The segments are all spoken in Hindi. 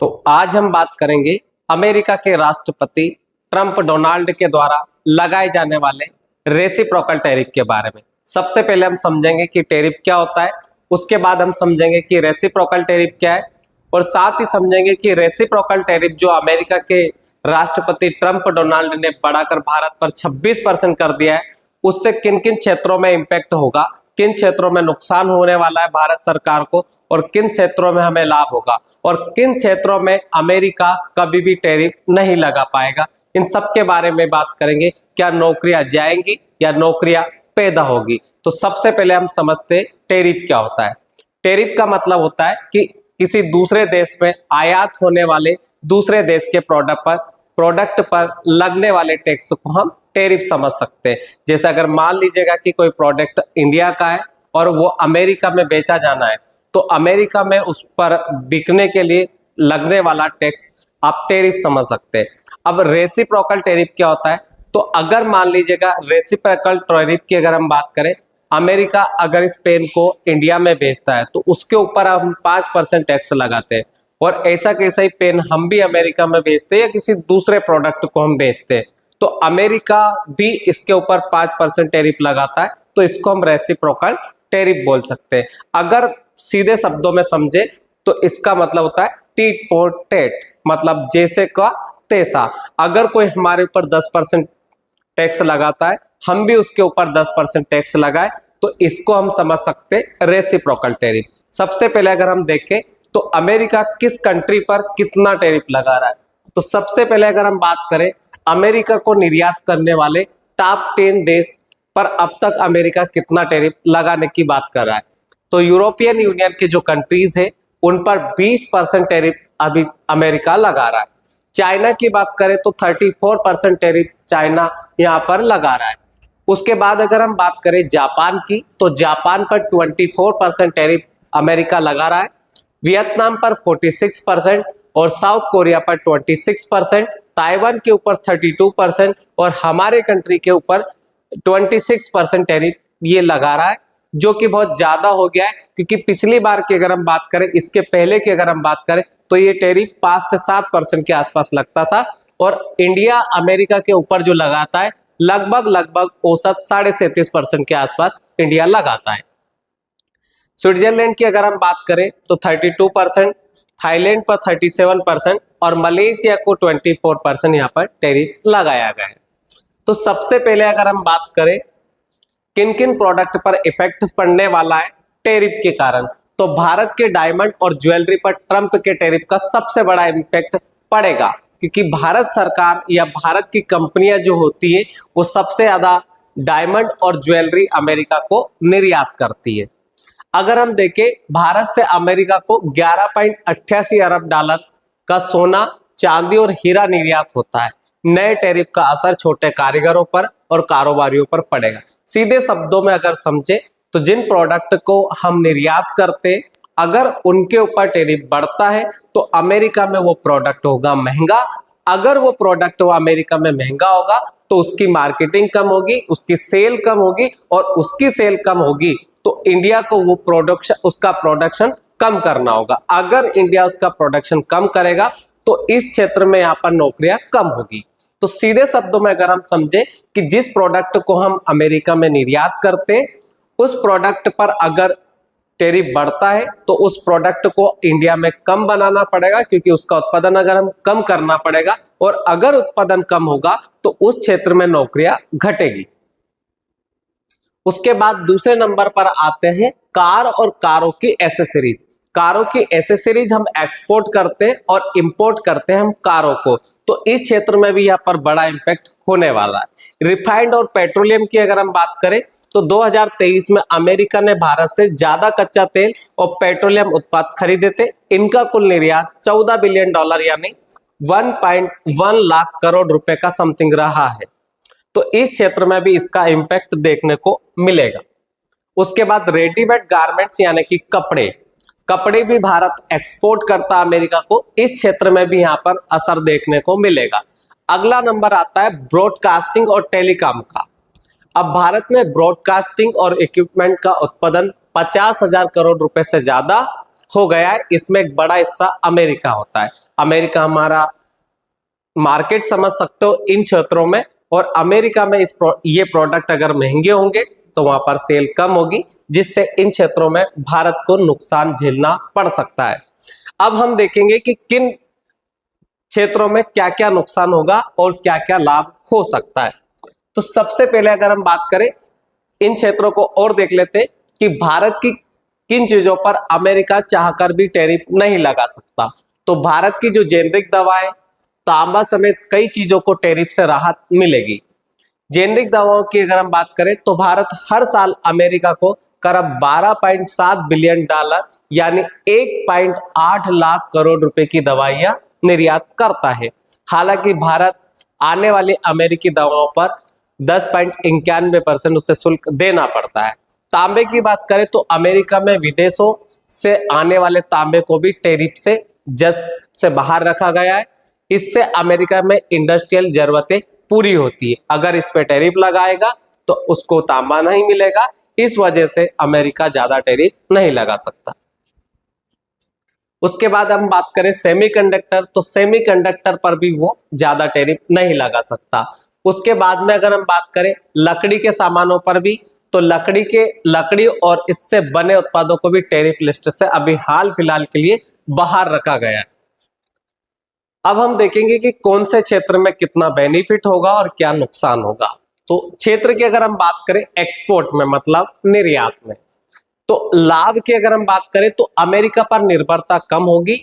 तो आज हम बात करेंगे अमेरिका के राष्ट्रपति ट्रंप डोनाल्ड के द्वारा लगाए जाने वाले रेसिप्रोकल टैरिफ के बारे में। सबसे पहले हम समझेंगे कि टैरिफ क्या होता है, उसके बाद हम समझेंगे कि रेसिप्रोकल टैरिफ क्या है, और साथ ही समझेंगे कि रेसिप्रोकल टैरिफ जो अमेरिका के राष्ट्रपति ट्रंप डोनाल्ड ने बढ़ाकर भारत पर 26% कर दिया है, उससे किन किन क्षेत्रों में इंपैक्ट होगा, किन क्षेत्रों में नुकसान होने वाला है भारत सरकार को, और किन क्षेत्रों में हमें लाभ होगा, और किन क्षेत्रों में अमेरिका कभी भी टैरिफ नहीं लगा पाएगा। इन सब के बारे में बात करेंगे। क्या नौकरियां जाएंगी या नौकरियां पैदा होगी। तो सबसे पहले हम समझते टैरिफ क्या होता है। टैरिफ का मतलब होता है कि किसी दूसरे देश में आयात होने वाले दूसरे देश के प्रोडक्ट पर लगने वाले टैक्स को हम टैरिफ समझ सकते हैं। जैसे अगर मान लीजिएगा कि कोई प्रोडक्ट इंडिया का है और वो अमेरिका में बेचा जाना है, तो अमेरिका में उस पर बिकने के लिए लगने वाला टैक्स आप टैरिफ समझ सकते हैं। अब रेसिप्रोकल टैरिफ क्या होता है, तो अगर मान लीजिएगा रेसिप्रोकल टैरिफ की अगर हम बात करें, अमेरिका अगर इस पेन को इंडिया में बेचता है तो उसके ऊपर हम 5% टैक्स लगाते हैं, और ऐसा कैसा ही पेन हम भी अमेरिका में बेचते हैं या किसी दूसरे प्रोडक्ट को हम बेचते हैं, तो अमेरिका भी इसके ऊपर 5% टैरिफ लगाता है। तो इसको हम रेसिप्रोकल टैरिफ बोल सकते हैं। अगर सीधे शब्दों में समझे तो इसका मतलब होता है टीट फॉर टैट, मतलब जैसे का तैसा। अगर कोई हमारे ऊपर 10% टैक्स लगाता है, हम भी उसके ऊपर 10% टैक्स लगाए, तो इसको हम समझ सकते हैं रेसिप्रोकल टैरिफ। सबसे पहले अगर हम देखें तो अमेरिका किस कंट्री पर कितना टैरिफ लगा रहा है, तो सबसे पहले अगर हम बात करें अमेरिका को निर्यात करने वाले टॉप 10 देश पर अब तक अमेरिका कितना टैरिफ लगाने की बात कर रहा है, तो यूरोपियन यूनियन के जो कंट्रीज है उन पर 20% टैरिफ अभी अमेरिका लगा रहा है। चाइना की बात करें तो 34% टैरिफ चाइना यहाँ पर लगा रहा है। उसके बाद अगर हम बात करें जापान की, तो जापान पर 24% टैरिफ अमेरिका लगा रहा है। वियतनाम पर 46% और साउथ कोरिया पर 26%, ताइवान के ऊपर 32% और हमारे कंट्री के ऊपर 26% टैरिफ ये लगा रहा है, जो कि बहुत ज्यादा हो गया है। क्योंकि पिछली बार की अगर हम बात करें, इसके पहले की अगर हम बात करें, तो ये टैरिफ 5 से 7% के आसपास लगता था, और इंडिया अमेरिका के ऊपर जो लगाता है लगभग औसत 37.5% के आसपास इंडिया लगाता है। स्विट्जरलैंड की अगर हम बात करें तो 32%, थाईलैंड पर 37% और मलेशिया को 24% यहाँ पर टैरिफ लगाया गया है। तो सबसे पहले अगर हम बात करें किन किन प्रोडक्ट पर इफेक्ट पड़ने वाला है टैरिफ के कारण, तो भारत के डायमंड और ज्वेलरी पर ट्रंप के टैरिफ का सबसे बड़ा इम्पैक्ट पड़ेगा, क्योंकि भारत सरकार या भारत की कंपनियां जो होती है वो सबसे ज्यादा डायमंड और ज्वेलरी अमेरिका को निर्यात करती है। अगर हम देखें भारत से अमेरिका को 11.88 अरब डॉलर का सोना, चांदी और हीरा निर्यात होता है। नए टैरिफ का असर छोटे कारीगरों पर और कारोबारियों पर पड़ेगा। सीधे शब्दों में अगर समझे तो जिन प्रोडक्ट को हम निर्यात करते, अगर उनके ऊपर टैरिफ बढ़ता है तो अमेरिका में वो प्रोडक्ट होगा महंगा। अगर वो प्रोडक्ट वो अमेरिका में महंगा होगा तो उसकी मार्केटिंग कम होगी, उसकी सेल कम होगी, और उसकी सेल कम होगी तो इंडिया को वो उसका प्रोडक्शन कम करना होगा। अगर इंडिया उसका प्रोडक्शन कम करेगा तो इस क्षेत्र में यहाँ पर नौकरियां कम होगी। तो सीधे शब्दों में अगर हम समझे कि जिस प्रोडक्ट को हम अमेरिका में निर्यात करते, उस प्रोडक्ट पर अगर टैरिफ बढ़ता है तो उस प्रोडक्ट को इंडिया में कम बनाना पड़ेगा, क्योंकि उसका उत्पादन अगर हम कम करना पड़ेगा, और अगर उत्पादन कम होगा तो उस क्षेत्र में नौकरियां घटेगी। उसके बाद दूसरे नंबर पर आते हैं कार और कारों की एसेसरीज। कारों की एसेसरीज हम एक्सपोर्ट करते हैं और इंपोर्ट करते हैं हम कारों को, तो इस क्षेत्र में भी यहाँ पर बड़ा इंपैक्ट होने वाला है। रिफाइंड और पेट्रोलियम की अगर हम बात करें तो 2023 में अमेरिका ने भारत से ज्यादा कच्चा तेल और पेट्रोलियम उत्पाद खरीदे थे। इनका कुल निर्यात $14 बिलियन यानी 1.1 लाख करोड़ रुपए का समथिंग रहा है, तो इस क्षेत्र में भी इसका इंपैक्ट देखने को मिलेगा। उसके बाद रेडीमेड गारमेंट्स यानी कि कपड़े भी भारत एक्सपोर्ट करता अमेरिका को, इस क्षेत्र में भी यहाँ पर असर देखने को मिलेगा। अगला नंबर आता है ब्रॉडकास्टिंग और टेलीकॉम का। अब भारत में ब्रॉडकास्टिंग और इक्विपमेंट का उत्पादन 50,000 करोड़ रुपए से ज्यादा हो गया है, इसमें एक बड़ा हिस्सा अमेरिका होता है। अमेरिका हमारा मार्केट समझ सकते हो इन क्षेत्रों में, और अमेरिका में ये प्रोडक्ट अगर महंगे होंगे तो वहां पर सेल कम होगी, जिससे इन क्षेत्रों में भारत को नुकसान झेलना पड़ सकता है। अब हम देखेंगे कि किन क्षेत्रों में क्या क्या नुकसान होगा और क्या क्या लाभ हो सकता है। तो सबसे पहले अगर हम बात करें इन क्षेत्रों को और देख लेते कि भारत की किन चीजों पर अमेरिका चाहकर भी टैरिफ नहीं लगा सकता। तो भारत की जो जेनरिक दवाएं, तांबा समेत कई चीजों को टैरिफ से राहत मिलेगी। जेनरिक दवाओं की अगर हम बात करें तो भारत हर साल अमेरिका को करीब 12.7 बिलियन डॉलर यानी 1.8 लाख करोड़ रुपए की दवाइयां निर्यात करता है। हालांकि भारत आने वाली अमेरिकी दवाओं पर 10.91% उसे शुल्क देना पड़ता है। तांबे की बात करें तो अमेरिका में विदेशों से आने वाले तांबे को भी टैरिफ से जज से बाहर रखा गया है। इससे अमेरिका में इंडस्ट्रियल जरूरतें पूरी होती है। अगर इस पे टैरिफ लगाएगा तो उसको तांबा नहीं मिलेगा, इस वजह से अमेरिका ज्यादा टैरिफ नहीं लगा सकता। उसके बाद हम बात करें सेमीकंडक्टर, तो सेमीकंडक्टर पर भी वो ज्यादा टैरिफ नहीं लगा सकता। उसके बाद में अगर हम बात करें लकड़ी के सामानों पर भी, तो लकड़ी और इससे बने उत्पादों को भी टैरिफ लिस्ट से अभी हाल फिलहाल के लिए बाहर रखा गया है। अब हम देखेंगे कि कौन से क्षेत्र में कितना बेनिफिट होगा और क्या नुकसान होगा। तो क्षेत्र की अगर हम बात करें एक्सपोर्ट में, मतलब निर्यात में, तो लाभ की अगर हम बात करें तो अमेरिका पर निर्भरता कम होगी।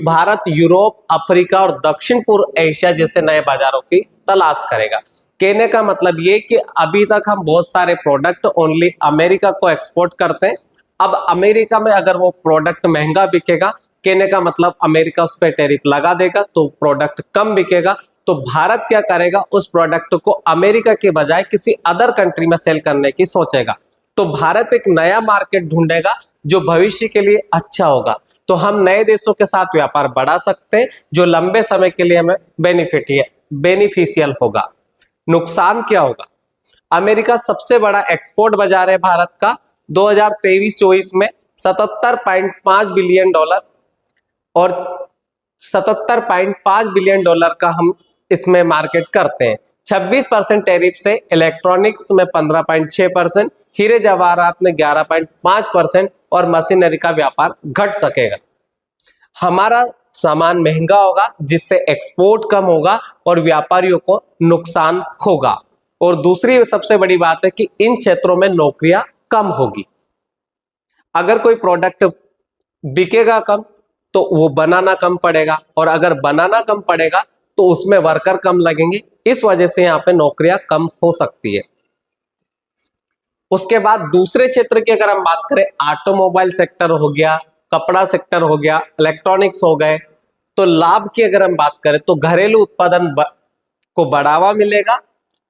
भारत यूरोप, अफ्रीका और दक्षिण पूर्व एशिया जैसे नए बाजारों की तलाश करेगा। कहने का मतलब ये कि अभी तक हम बहुत सारे प्रोडक्ट ओनली अमेरिका को एक्सपोर्ट करते हैं। अब अमेरिका में अगर वो प्रोडक्ट महंगा बिकेगा, कहने का मतलब अमेरिका उस पर टैरिफ लगा देगा तो प्रोडक्ट कम बिकेगा। तो भारत क्या करेगा, उस प्रोडक्ट को अमेरिका के बजाय किसी अदर कंट्री में सेल करने की सोचेगा। तो भारत एक नया मार्केट ढूंढेगा जो भविष्य के लिए अच्छा होगा। तो हम नए देशों के साथ व्यापार बढ़ा सकते हैं जो लंबे समय के लिए हमें बेनिफिशियल होगा। नुकसान क्या होगा? अमेरिका सबसे बड़ा एक्सपोर्ट बाजार है भारत का। 2023-24 में 77.5 बिलियन डॉलर और 77.5 बिलियन डॉलर का हम इसमें मार्केट करते हैं। 26% टैरिफ से इलेक्ट्रॉनिक्स में 15.6%, हीरे जवाहरात में 11.5% और मशीनरी का व्यापार घट सकेगा। हमारा सामान महंगा होगा जिससे एक्सपोर्ट कम होगा और व्यापारियों को नुकसान होगा। और दूसरी सबसे बड़ी बात है कि इन क्षेत्रों में नौकरियां कम होगी। अगर कोई प्रोडक्ट बिकेगा कम तो वो बनाना कम पड़ेगा, और अगर बनाना कम पड़ेगा तो उसमें वर्कर कम लगेंगे। इस वजह से यहाँ पे नौकरियां कम हो सकती है। उसके बाद दूसरे क्षेत्र की अगर हम बात करें, ऑटोमोबाइल सेक्टर हो गया, कपड़ा सेक्टर हो गया, इलेक्ट्रॉनिक्स हो गए। तो लाभ की अगर हम बात करें तो घरेलू उत्पादन को बढ़ावा मिलेगा।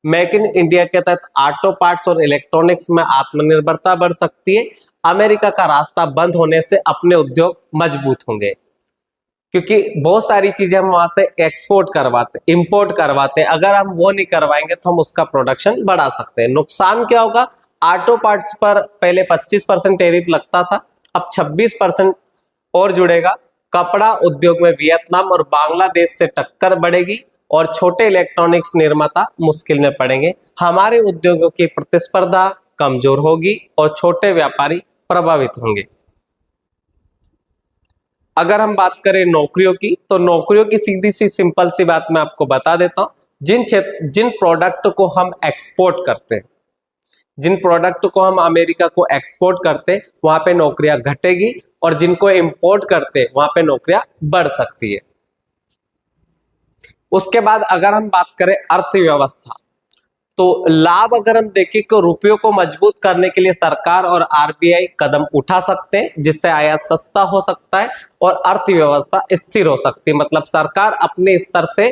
मेक इन इंडिया के तहत ऑटो पार्ट्स और इलेक्ट्रॉनिक्स में आत्मनिर्भरता बढ़ सकती है। अमेरिका का रास्ता बंद होने से अपने उद्योग मजबूत होंगे, क्योंकि बहुत सारी चीजें हम वहां से एक्सपोर्ट करवाते, इंपोर्ट करवाते हैं। अगर हम वो नहीं करवाएंगे तो हम उसका प्रोडक्शन बढ़ा सकते हैं। नुकसान क्या होगा? ऑटो पार्ट्स पर पहले 25% टैरिफ लगता था, अब 26% और जुड़ेगा। कपड़ा उद्योग में वियतनाम और बांग्लादेश से टक्कर बढ़ेगी और छोटे इलेक्ट्रॉनिक्स निर्माता मुश्किल में पड़ेंगे। हमारे उद्योगों की प्रतिस्पर्धा कमजोर होगी और छोटे व्यापारी प्रभावित होंगे। अगर हम बात करें नौकरियों की, तो नौकरियों की सीधी सी सिंपल सी बात मैं आपको बता देता हूं। जिन प्रोडक्ट को हम एक्सपोर्ट करते हैं, जिन प्रोडक्ट को हम अमेरिका को एक्सपोर्ट करते हैं, वहां पे नौकरियां घटेगी, और जिनको इंपोर्ट करते हैं वहां पे नौकरियां बढ़ सकती है। उसके बाद अगर हम बात करें अर्थव्यवस्था, तो लाभ अगर हम देखें तो रुपयों को मजबूत करने के लिए सरकार और आरबीआई कदम उठा सकते हैं, जिससे आयात सस्ता हो सकता है और अर्थव्यवस्था स्थिर हो सकती है। मतलब सरकार अपने स्तर से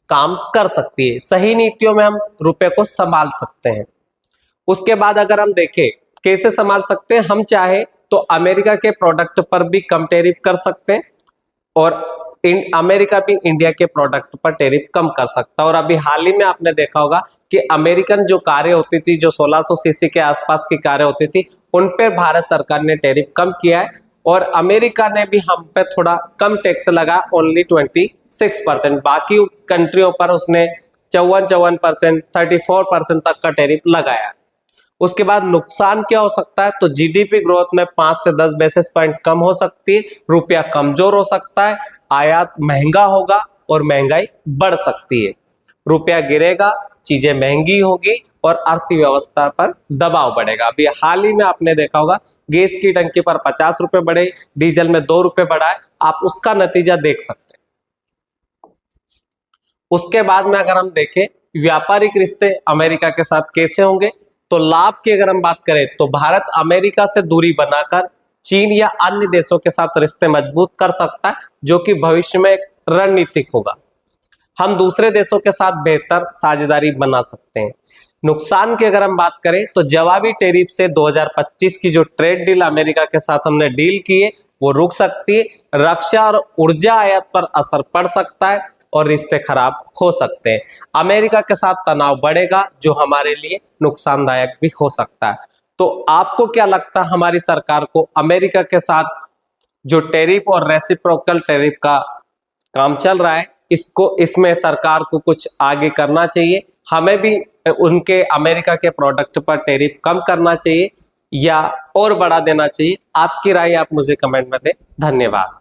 काम कर सकती है। सही नीतियों में हम रुपए को संभाल सकते हैं। उसके बाद अगर हम देखें कैसे संभाल सकते हैं, हम चाहे तो अमेरिका के प्रोडक्ट पर भी कम टैरिफ कर सकते हैं, और अमेरिका भी इंडिया के प्रोडक्ट पर टैरिफ कम कर सकता है। और अभी हाल ही में आपने देखा होगा कि अमेरिकन जो कारें होती थी, जो 1600 सीसी के आसपास की कारें होती थी, उन पर भारत सरकार ने टैरिफ कम किया है। और अमेरिका ने भी हम पे थोड़ा कम टैक्स लगा, ओनली 26%। बाकी कंट्रियों पर उसने 54% 34% तक का टैरिफ लगाया। उसके बाद नुकसान क्या हो सकता है, तो जीडीपी ग्रोथ में 5 से 10 बेसिस पॉइंट कम हो सकती है, रुपया कमजोर हो सकता है, आयात महंगा होगा और महंगाई बढ़ सकती है। रुपया गिरेगा, चीजें महंगी होगी और अर्थव्यवस्था पर दबाव बढ़ेगा। अभी हाल ही में आपने देखा होगा गैस की टंकी पर 50 रुपए बढ़े, डीजल में 2 रुपए बढ़ा है, आप उसका नतीजा देख सकते हैं। उसके बाद में अगर हम देखें व्यापारिक रिश्ते अमेरिका के साथ कैसे होंगे, तो लाभ की अगर हम बात करें तो भारत अमेरिका से दूरी बनाकर चीन या अन्य देशों के साथ रिश्ते मजबूत कर सकता है, जो कि भविष्य में एक रणनीतिक होगा। हम दूसरे देशों के साथ बेहतर साझेदारी बना सकते हैं। नुकसान की अगर हम बात करें तो जवाबी टैरिफ से 2025 की जो ट्रेड डील अमेरिका के साथ हमने डील की है वो रुक सकती है। रक्षा और ऊर्जा आयात पर असर पड़ सकता है और रिश्ते खराब हो सकते हैं। अमेरिका के साथ तनाव बढ़ेगा जो हमारे लिए नुकसानदायक भी हो सकता है। तो आपको क्या लगता है, हमारी सरकार को अमेरिका के साथ जो टैरिफ और रेसिप्रोकल टैरिफ का काम चल रहा है, इसमें सरकार को कुछ आगे करना चाहिए, हमें भी उनके अमेरिका के प्रोडक्ट पर टैरिफ कम करना चाहिए या और बढ़ा देना चाहिए? आपकी राय आप मुझे कमेंट में दें। धन्यवाद।